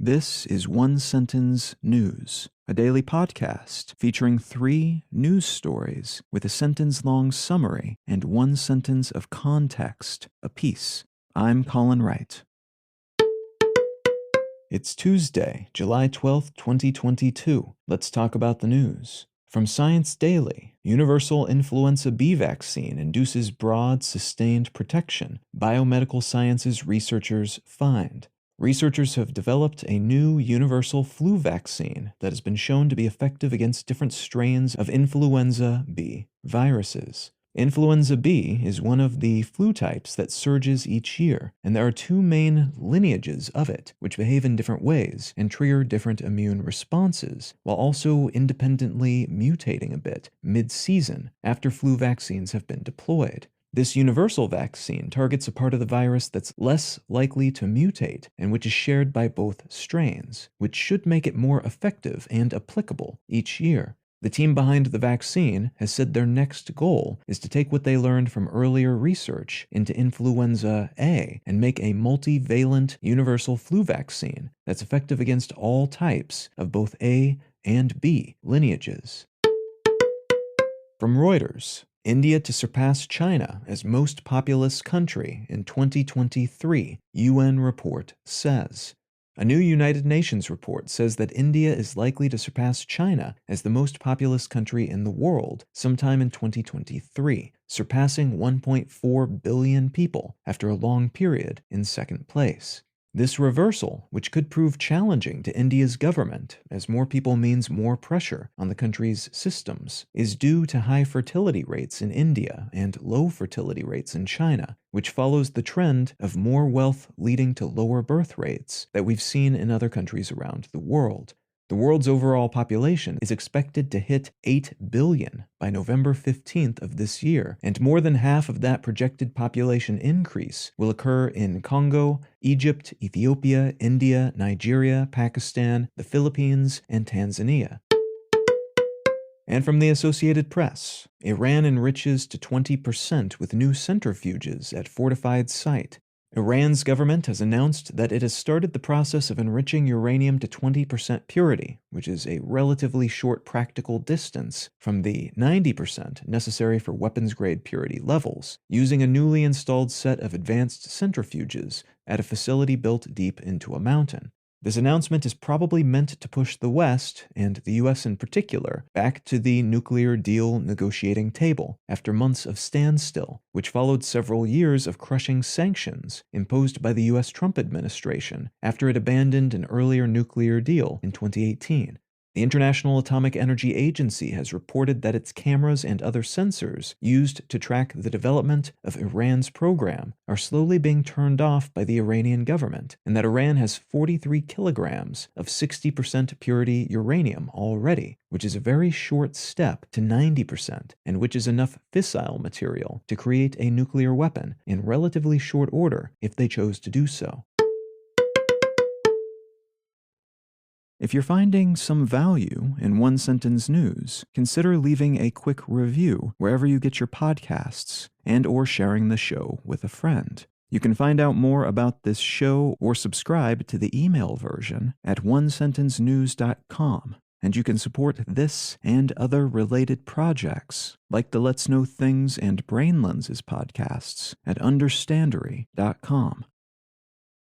This is One Sentence News, a daily podcast featuring 3 news stories with a sentence-long summary and 1 sentence of context apiece. I'm Colin Wright. It's Tuesday, July 12th, 2022. Let's talk about the news. From Science Daily, universal influenza B vaccine induces broad, sustained protection. Biomedical sciences researchers find. Researchers have developed a new universal flu vaccine that has been shown to be effective against different strains of influenza B viruses. Influenza B is one of the flu types that surges each year, and there are 2 main lineages of it, which behave in different ways and trigger different immune responses, while also independently mutating a bit mid-season after flu vaccines have been deployed. This universal vaccine targets a part of the virus that's less likely to mutate and which is shared by both strains, which should make it more effective and applicable each year. The team behind the vaccine has said their next goal is to take what they learned from earlier research into influenza A and make a multivalent universal flu vaccine that's effective against all types of both A and B lineages. From Reuters, India to surpass China as most populous country in 2023, UN report says. A new United Nations report says that India is likely to surpass China as the most populous country in the world sometime in 2023, surpassing 1.4 billion people after a long period in second place. This reversal, which could prove challenging to India's government as more people means more pressure on the country's systems, is due to high fertility rates in India and low fertility rates in China, which follows the trend of more wealth leading to lower birth rates that we've seen in other countries around the world. The world's overall population is expected to hit 8 billion by November 15th of this year, and more than half of that projected population increase will occur in Congo, Egypt, Ethiopia, India, Nigeria, Pakistan, the Philippines, and Tanzania. And from the Associated Press, Iran enriches to 20% with new centrifuges at fortified site. Iran's government has announced that it has started the process of enriching uranium to 20% purity, which is a relatively short practical distance from the 90% necessary for weapons-grade purity levels, using a newly installed set of advanced centrifuges at a facility built deep into a mountain. This announcement is probably meant to push the West, and the US in particular, back to the nuclear deal negotiating table after months of standstill, which followed several years of crushing sanctions imposed by the US Trump administration after it abandoned an earlier nuclear deal in 2018. The International Atomic Energy Agency has reported that its cameras and other sensors used to track the development of Iran's program are slowly being turned off by the Iranian government, and that Iran has 43 kilograms of 60% purity uranium already, which is a very short step to 90%, and which is enough fissile material to create a nuclear weapon in relatively short order if they chose to do so. If you're finding some value in One Sentence News, consider leaving a quick review wherever you get your podcasts and/or sharing the show with a friend. You can find out more about this show or subscribe to the email version at onesentencenews.com, and you can support this and other related projects like the Let's Know Things and Brain Lenses podcasts at understandery.com.